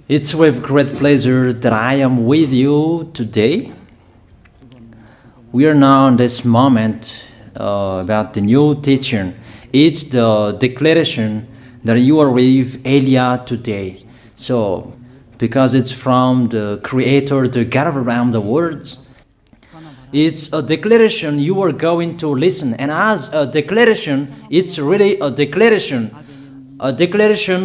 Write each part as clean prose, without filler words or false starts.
It's with great pleasure that I am with you today. We are now in this moment about the new teaching. It's the declaration that you are with Elia today. So, because it's from the Creator, the God of around the words, it's a declaration you are going to listen. And as a declaration, it's really a declaration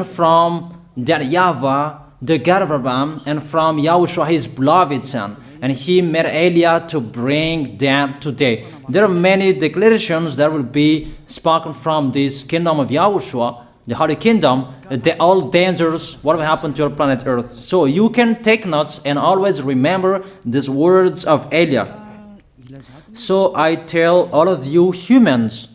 from that YAHVAH, the God of Abraham, and from YAHOSHUAH, his beloved son. And he made Elia to bring them today. There are many declarations that will be spoken from this kingdom of YAHOSHUAH, the Holy Kingdom, all dangers, what will happen to your planet Earth. So you can take notes and always remember these words of Elia. So I tell all of you humans,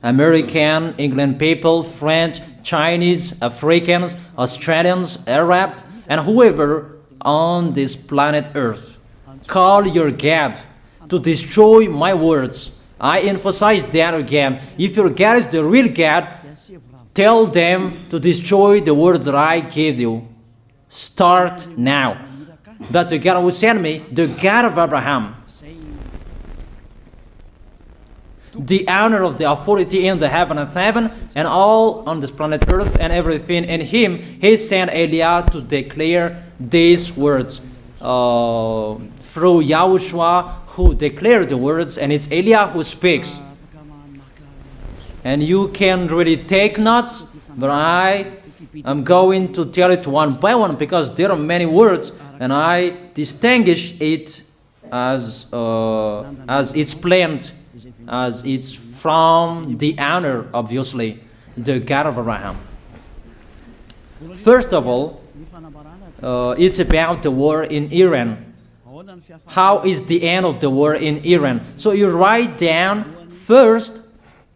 American, England people, French, Chinese, Africans, Australians, Arab, and whoever on this planet Earth, call your God to destroy my words. I emphasize that again. If your God is the real God, tell them to destroy the words that I gave you. Start now. But the God who sent me, the God of Abraham, the honor of the authority in the heaven and all on this planet Earth and everything in him, he sent Elia to declare these words through YAHOSHUAH, who declared the words, and it's Elia who speaks. And you can really take notes, but I am going to tell it one by one because there are many words, and I distinguish it as it's planned, as it's from the honor, obviously, the God of Abraham. First of all, it's about the war in Iran. How is the end of the war in Iran? So you write down first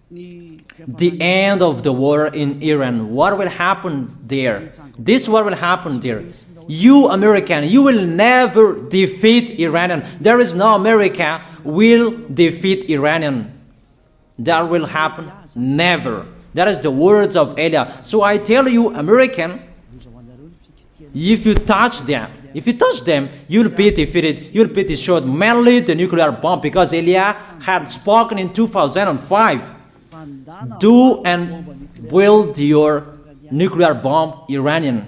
the end of the war in Iran. What will happen there? This what will happen there. You American, you will never defeat Iranian. There is no America will defeat Iranian. That will happen never. That is the words of Elia. So I tell you, American, if you touch them, you'll be defeated, you'll be destroyed. Mainly the nuclear bomb, because Elia had spoken in 2005. Do and build your nuclear bomb, Iranian.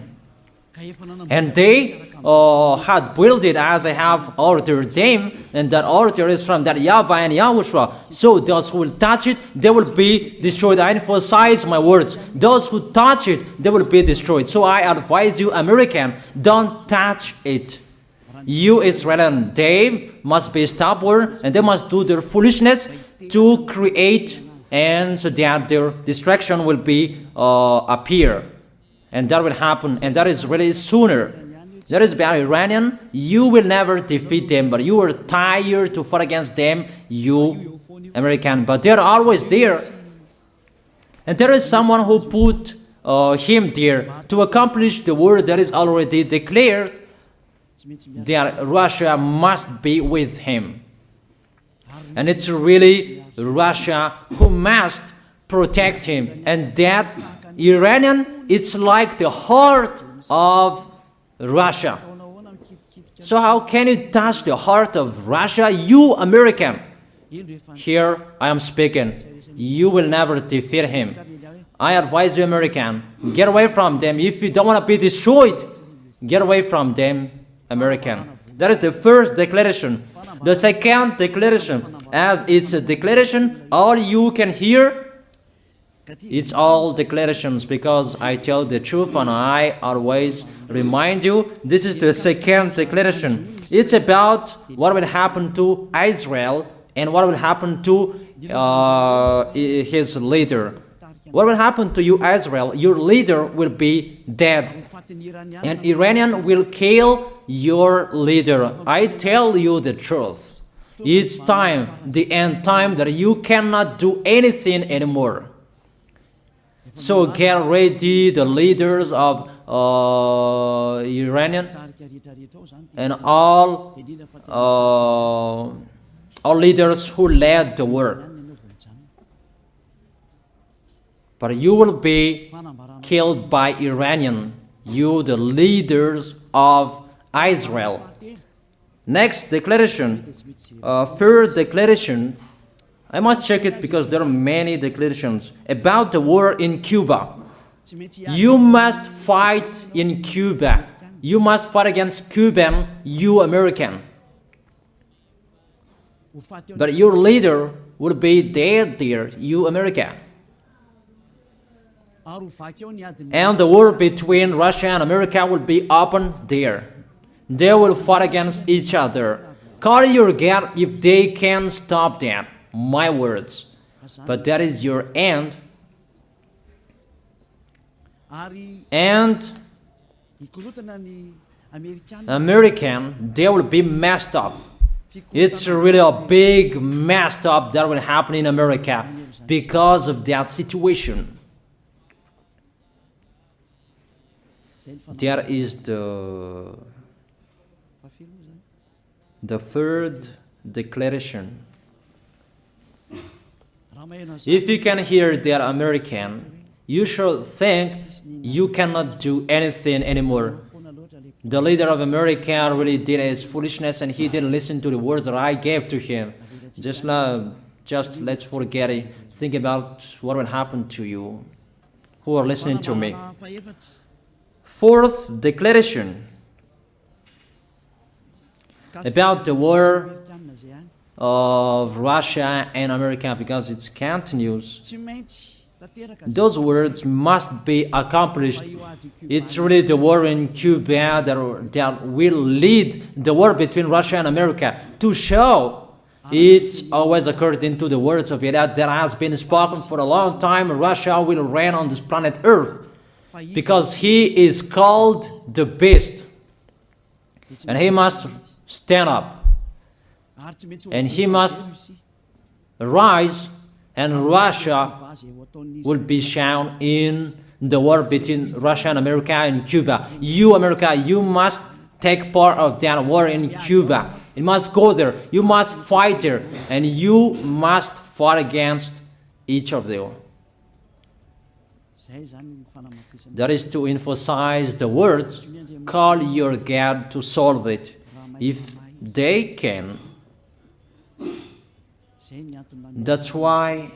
And they had built it as I have ordered them, and that order is from that YAHVAH and YAHOSHUAH. So those who will touch it, they will be destroyed. I emphasize my words. Those who touch it, they will be destroyed. So I advise you, American, don't touch it. You Israelis, they must be stubborn, and they must do their foolishness to create, and so that their destruction will be appear. And that will happen, and that is really sooner. That is about Iranian. You will never defeat them, but you are tired to fight against them, you American. But they're always there. And there is someone who put him there to accomplish the word that is already declared, that Russia must be with him. And it's really Russia who must protect him. And that Iranian, it's like the heart of Russia. So how can you touch the heart of Russia? You American. Here I am speaking. You will never defeat him. I advise you, American, get away from them. If you don't want to be destroyed, get away from them, American. That is the first declaration. The second declaration, as it's a declaration, all you can hear, it's all declarations, because I tell the truth and I always remind you, this is the second declaration. It's about what will happen to Israel and what will happen to his leader. What will happen to you, Israel? Your leader will be dead, and Iranian will kill your leader. I tell you the truth. It's time, the end time, that you cannot do anything anymore. So get ready, the leaders of Iranian and all leaders who led the war. But you will be killed by Iranian. you the leaders of Israel. Next declaration, third declaration, I must check it because there are many declarations about the war in Cuba. You must fight in Cuba. You must fight against Cuban, you American. But your leader will be dead there, you America. And the war between Russia and America will be open there. They will fight against each other. Call your God if they can stop that. My words. But that is your end. And American, they will be messed up. It's really a big messed up that will happen in America because of that situation. That is the third declaration. If you can hear that American, you should think you cannot do anything anymore. The leader of America really did his foolishness and he didn't listen to the words that I gave to him. Just let's forget it. Think about what will happen to you who are listening to me. Fourth declaration about the war of Russia and America, because it continues. Those words must be accomplished. It's really the war in Cuba that will lead the war between Russia and America to show it's always according to the words of YAH that has been spoken for a long time. Russia will reign on this planet Earth because he is called the beast and he must stand up and he must rise, and Russia will be shown in the war between Russia and America and Cuba. You, America, you must take part of that war in Cuba. You must go there. You must fight there. And you must fight against each of them. That is to emphasize the words, call your God to solve it. If they can, that's why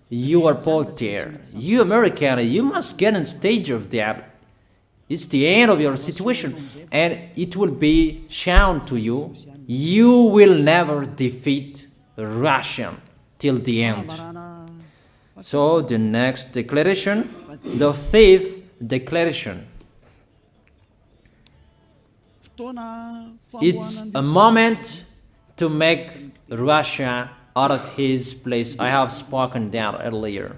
you are put there. You American, you must get on stage of that. It's the end of your situation and it will be shown to you. You will never defeat Russia till the end. So the next declaration, the fifth declaration. It's a moment to make Russia out of his place. I have spoken that earlier.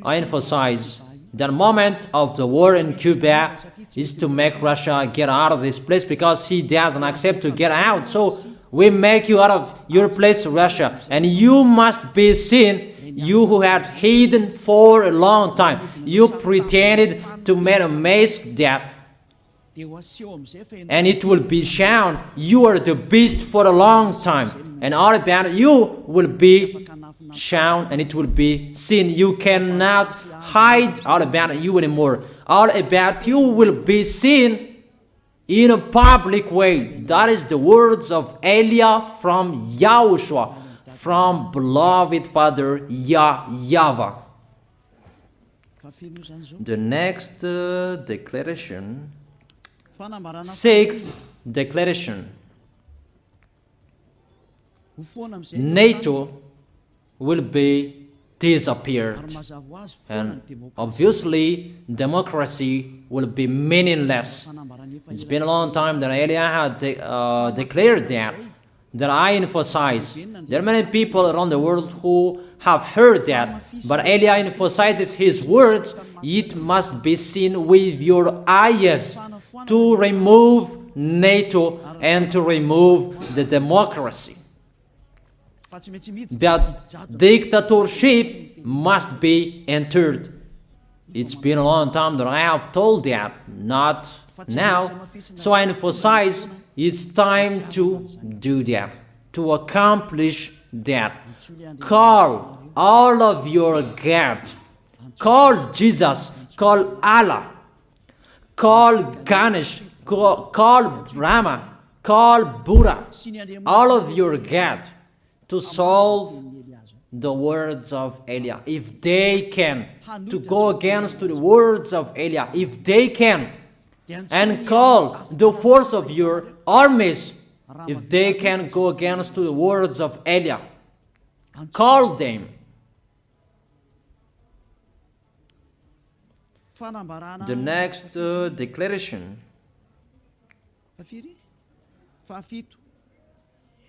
I emphasize the moment of the war in Cuba is to make Russia get out of this place because he doesn't accept to get out. So we make you out of your place, Russia, and you must be seen. You who had hidden for a long time, you pretended to make a mask that, and it will be shown you are the beast for a long time, and all about you will be shown and it will be seen. You cannot hide all about you anymore. All about you will be seen in a public way. That is the words of Elia from YAHOSHUAH, from beloved Father YAHVAH. The next declaration, sixth declaration. NATO will be disappeared, and obviously democracy will be meaningless. It's been a long time that Elia had declared that I emphasize. There are many people around the world who have heard that, but Elia emphasizes his words. It must be seen with your eyes to remove NATO and to remove the democracy. That dictatorship must be entered. It's been a long time that I have told that, not now. So I emphasize it's time to do that, to accomplish that. Call all of your God. Call Jesus. Call Allah. call Ganesh, call Brahma, call Buddha, all of your God, to solve the words of Eliah. If they can, to go against the words of Eliah, if they can, and call the force of your armies, if they can go against the words of Eliah, call them. The next declaration.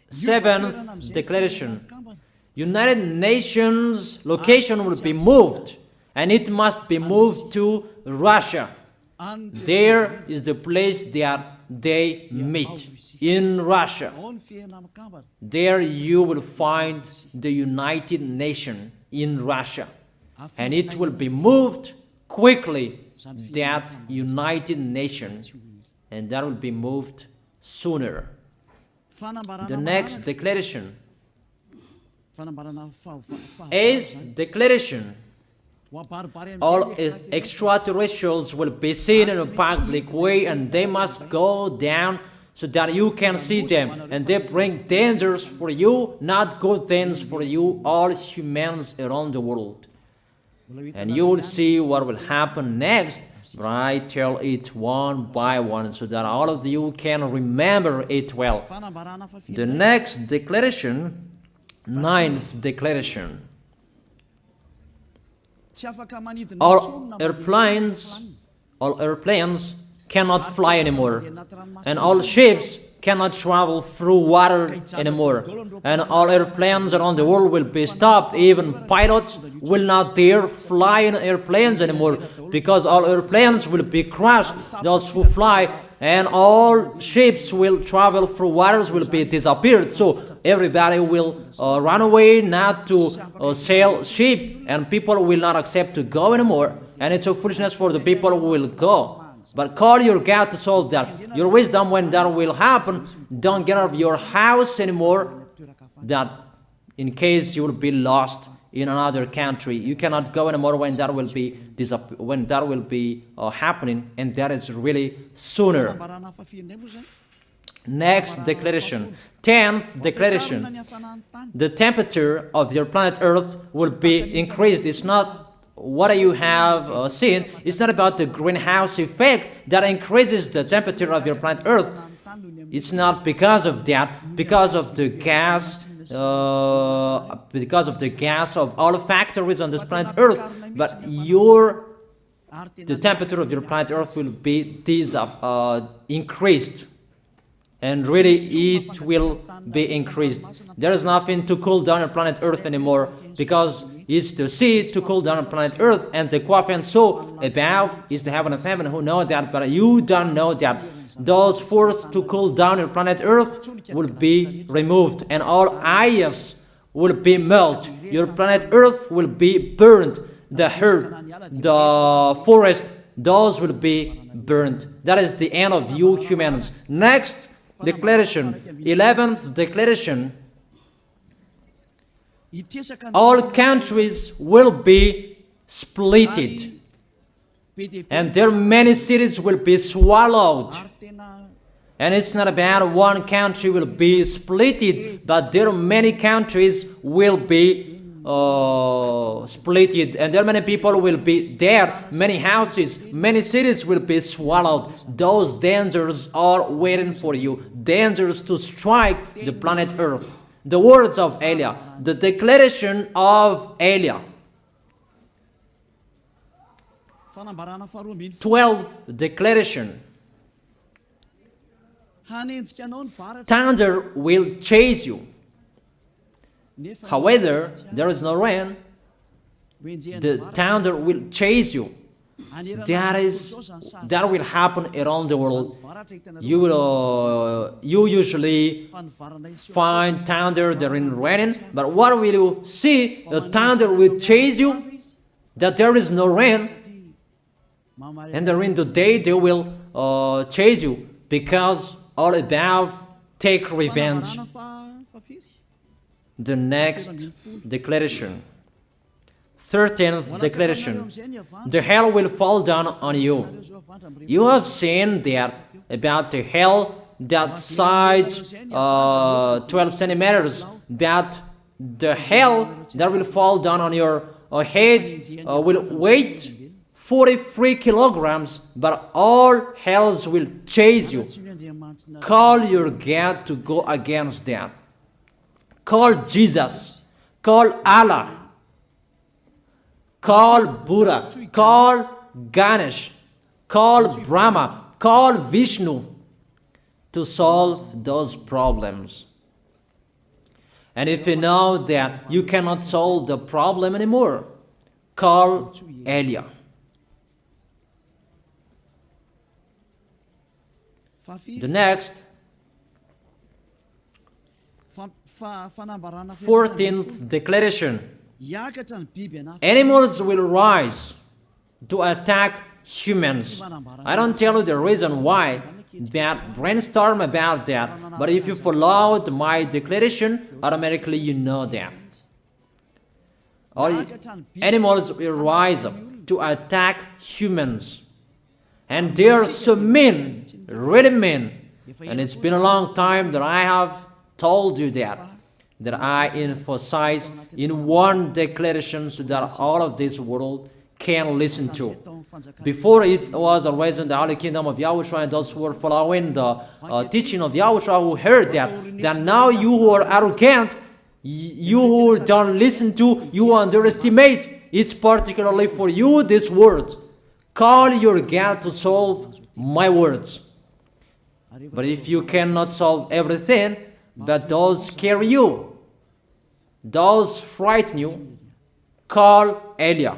Seventh declaration. United Nations location will be moved, and it must be moved to Russia. There is the place that they meet, in Russia. There you will find the United Nations in Russia, and it will be moved quickly, that United Nations, and that will be moved sooner. The next declaration. Eighth declaration. All extraterrestrials will be seen in a public way, and they must go down so that you can see them, and they bring dangers for you, not good things for you, all humans around the world. And you will see what will happen next, but I tell it one by one so that all of you can remember it well. The next declaration, ninth declaration. All airplanes cannot fly anymore, and all ships cannot travel through water anymore, and all airplanes around the world will be stopped. Even pilots will not dare fly in airplanes anymore, because all airplanes will be crashed, those who fly, and all ships will travel through waters will be disappeared. So everybody will run away not to sail ship, and people will not accept to go anymore, and it's a foolishness for the people who will go. But call your God to solve that. Your wisdom when that will happen. Don't get out of your house anymore, that in case you will be lost in another country. You cannot go anymore when that will be happening, and that is really sooner. Next declaration. 10th declaration. The temperature of your planet Earth will be increased. It's not what you have seen. It's not about the greenhouse effect that increases the temperature of your planet Earth. It's not because of that, because of the gas, of all factories on this planet Earth. But the temperature of your planet Earth will be increased, and really it will be increased. There is nothing to cool down your planet Earth anymore, because it's the sea to cool down on planet Earth, and the Qaf and so above is the heaven of heaven, who know that, but you don't know that. Those forces to cool down on planet Earth will be removed, and all ice will be melted. Your planet Earth will be burned. The herb, the forest, those will be burned. That is the end of you humans. Next declaration, 11th declaration. All countries will be splitted, and their many cities will be swallowed. And it's not about one country will be splitted, but there are many countries will be splitted, and there are many people will be there, many houses, many cities will be swallowed. Those dangers are waiting for you, dangers to strike the planet Earth. The words of Eliah, the declaration of Eliah. 12th declaration. Thunder will chase you. However, there is no rain. The thunder will chase you. That will happen around the world. You usually find thunder during raining, but what will you see? The thunder will chase you, that there is no rain, and during the day they will chase you, because all above take revenge. The next declaration. 13th declaration. The hell will fall down on you. You have seen that about the hell that size 12 centimeters, that the hell that will fall down on your head will weight 43 kilograms, but all hells will chase you. Call your God to go against that. Call Jesus. Call Allah. Call Buddha. Call Ganesh. Call Brahma. Call Vishnu to solve those problems. And if you know that you cannot solve the problem anymore, call YAH. The next, 14th declaration. Animals will rise to attack humans. I don't tell you the reason why, but brainstorm about that. But if you followed my declaration, automatically you know that. All animals will rise up to attack humans. And they are so mean, really mean. And it's been a long time that I have told you that I emphasize in one declaration so that all of this world can listen to. Before it was always in the Holy Kingdom of YAHOSHUAH, and those who were following the teaching of YAHOSHUAH who heard that now you who are arrogant, you who don't listen to, you underestimate. It's particularly for you, this word. Call your God to solve my words. But if you cannot solve everything, but those scare you, those frighten you, call YAH.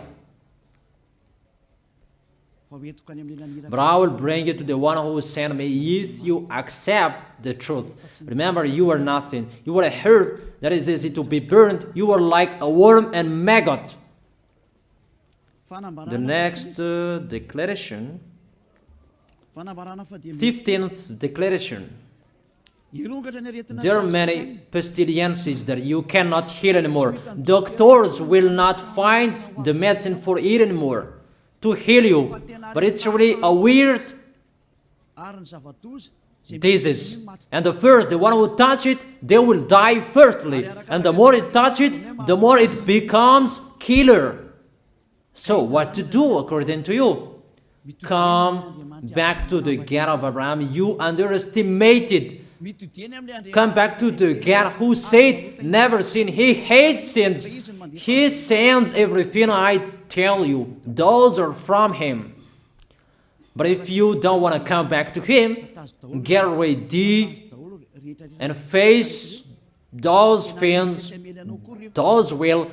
But I will bring you to the one who sent me if you accept the truth. Remember, you are nothing. You are a herb that is easy to be burned. You are like a worm and maggot. The next declaration, 15th declaration. There are many pestilences that you cannot heal anymore. Doctors will not find the medicine for it anymore to heal you. But it's really a weird disease. And the one who touch it, they will die firstly. And the more it touch it, the more it becomes killer. So what to do according to you? Come back to the God of Abraham. You underestimated. Come back to the God who said, never sin. He hates sins. He sends everything I tell you. Those are from Him. But if you don't want to come back to Him, get ready and face those things. Those will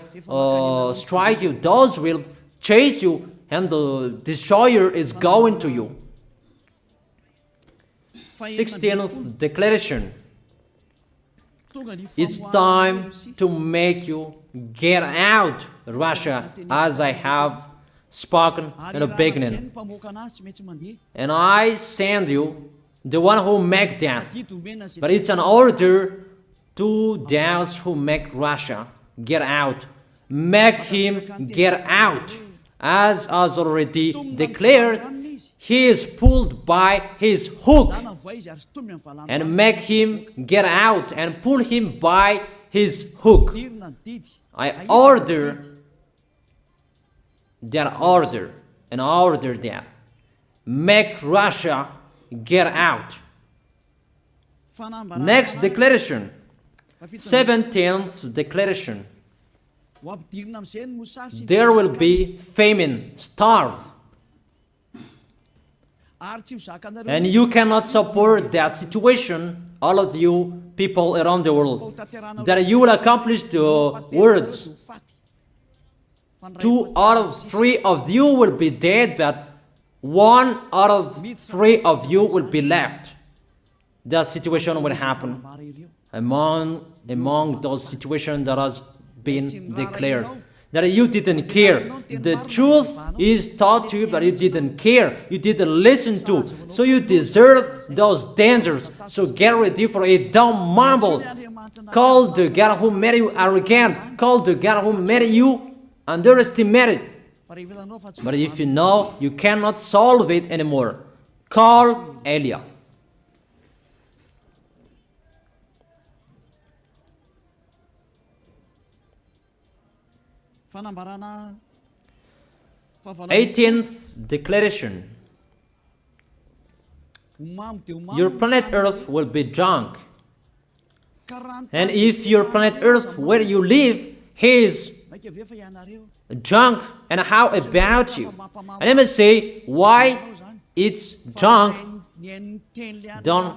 strike you. Those will chase you, and the destroyer is going to you. 16th declaration. It's time to make you get out, Russia, as I have spoken in the beginning. And I send you the one who make that. But it's an order to those who make Russia get out. Make him get out. As already declared, he is pulled by his hook, and make him get out and pull him by his hook. I order that. Make Russia get out. Next declaration, 17th declaration. There will be famine, starve. And you cannot support that situation, all of you people around the world, that you will accomplish the words. 2 out of 3 of you will be dead, but 1 out of 3 of you will be left. That situation will happen among those situations that has been declared. That you didn't care. The truth is taught to you, but you didn't care. You didn't listen to. So you deserve those dangers. So get ready for it. Don't mumble. Call the God who made you arrogant. Call the God who made you underestimate it. But if you know you cannot solve it anymore, call Eliah. Eighteenth declaration. Your planet Earth will be drunk. And if your planet Earth where you live is drunk, and how about you? And let me say why it's drunk. Don't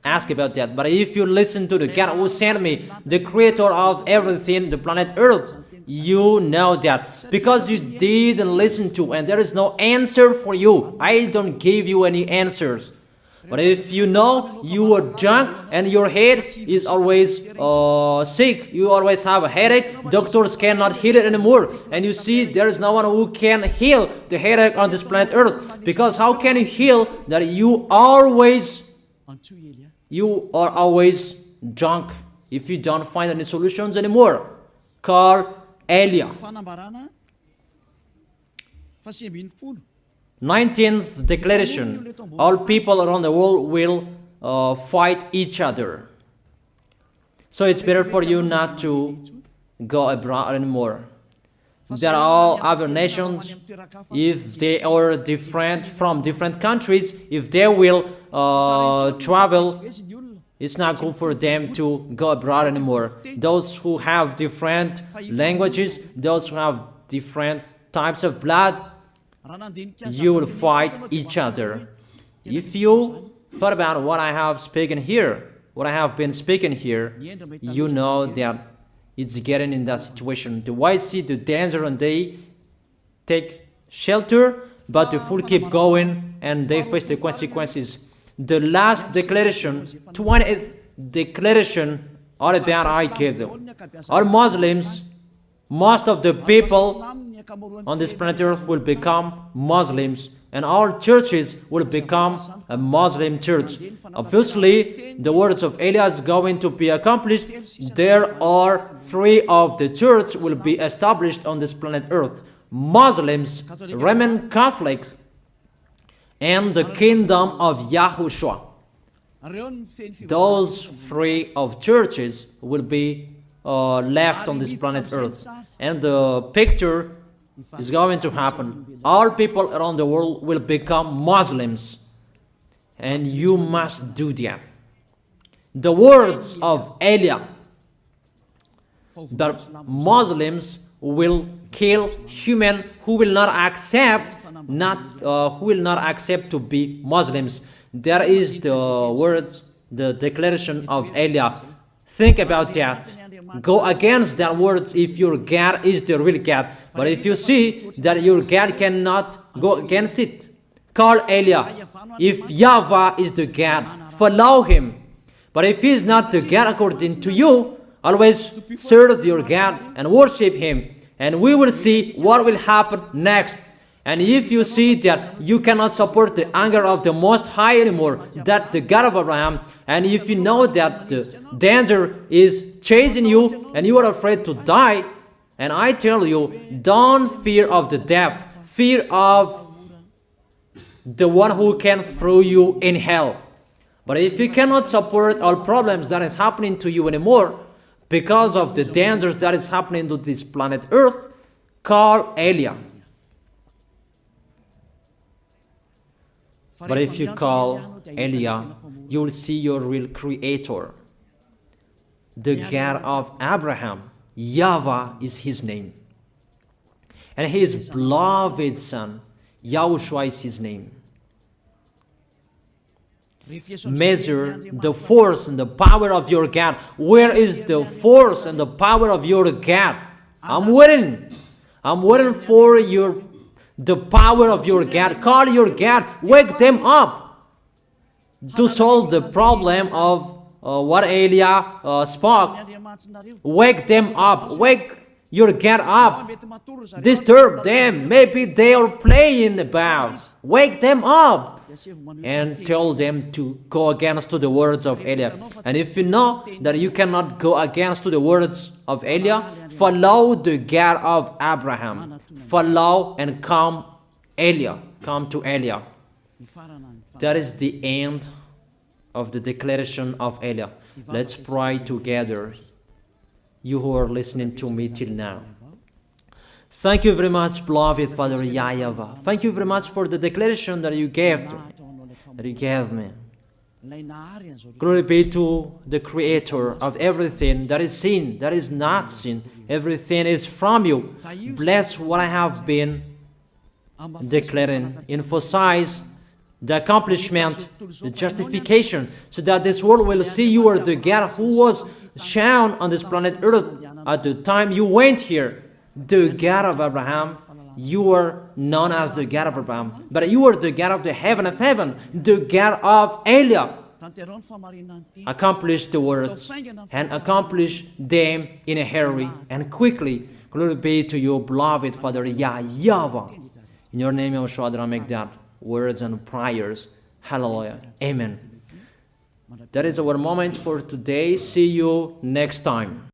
ask about that. But if you listen to the God who sent me, the creator of everything, the planet Earth, you know that. Because you didn't listen to, and there is no answer for you. I don't give you any answers. But if you know you are drunk and your head is always sick, you always have a headache, doctors cannot heal it anymore. And you see there is no one who can heal the headache on this planet Earth. Because how can you heal that you are always drunk if you don't find any solutions anymore? Call Eliah. 19th declaration. All people around the world will fight each other. So it's better for you not to go abroad anymore. There are all other nations, if they are different from different countries, if they will travel, it's not good for them to go abroad anymore. Those who have different languages, those who have different types of blood, you will fight each other. If you thought about what I have spoken here, what I have been speaking here, you know that it's getting in that situation. The wise see the danger and they take shelter, but the fool keep going and they face the consequences. The last declaration, 20th declaration, all about I gave them. All Muslims, most of the people on this planet Earth will become Muslims, and all churches will become a Muslim church. Obviously, the words of Eliah is going to be accomplished. There are 3 of the church will be established on this planet Earth: Muslims, Roman Catholics, and the kingdom of YAHOSHUAH. Those 3 of churches will be left on this planet Earth, and the picture is going to happen. All people around the world will become Muslims, and you must do that. The words of Eliah, that Muslims will kill human who will not accept to be Muslims. That is the words, the declaration of Eliah. Think about that. Go against that words if your God is the real God. But if you see that your God cannot go against it, call Eliah. If YAHVAH is the God, follow him. But if he is not the God according to you, always serve your God and worship him. And we will see what will happen next. And if you see that you cannot support the anger of the Most High anymore, that the God of Abraham, and if you know that the danger is chasing you and you are afraid to die, and I tell you, don't fear of the death, fear of the one who can throw you in hell. But if you cannot support all problems that is happening to you anymore, because of the dangers that is happening to this planet Earth, call Eliah. But if you call Eliah, you will see your real creator, the God of Abraham. YAHVAH is his name. And his beloved son, YAHOSHUAH is his name. Measure the force and the power of your God. Where is the force and the power of your God? I'm waiting. I'm waiting for the power of your God. Call your God. Wake them up to solve the problem of what Eliah spoke. Wake them up. Wake your God up. Disturb them. Maybe they are playing about. Wake them up. and tell them to go against to the words of Eliah. And if you know that you cannot go against to the words of Eliah, follow the God of Abraham. Follow and come Eliah. Come to Eliah. That is the end of the declaration of Eliah. Let's pray together, you who are listening to me till now. Thank you very much, beloved Father YAHVAH. Thank you very much for the declaration that you gave to me, that you gave me. Glory be to the Creator of everything that is seen, that is not seen. Everything is from you. Bless what I have been declaring. Emphasize the accomplishment, the justification, so that this world will see you are the God who was shown on this planet Earth at the time you went here. The God of Abraham, you are known as the God of Abraham, but you are the God of the heaven of heaven, the God of Eliah. Accomplish the words and accomplish them in a hurry and quickly. Glory be to you, beloved Father YAHVAH. In your name, YAHOSHUAH, I make that words and prayers. Hallelujah. Amen. That is our moment for today. See you next time.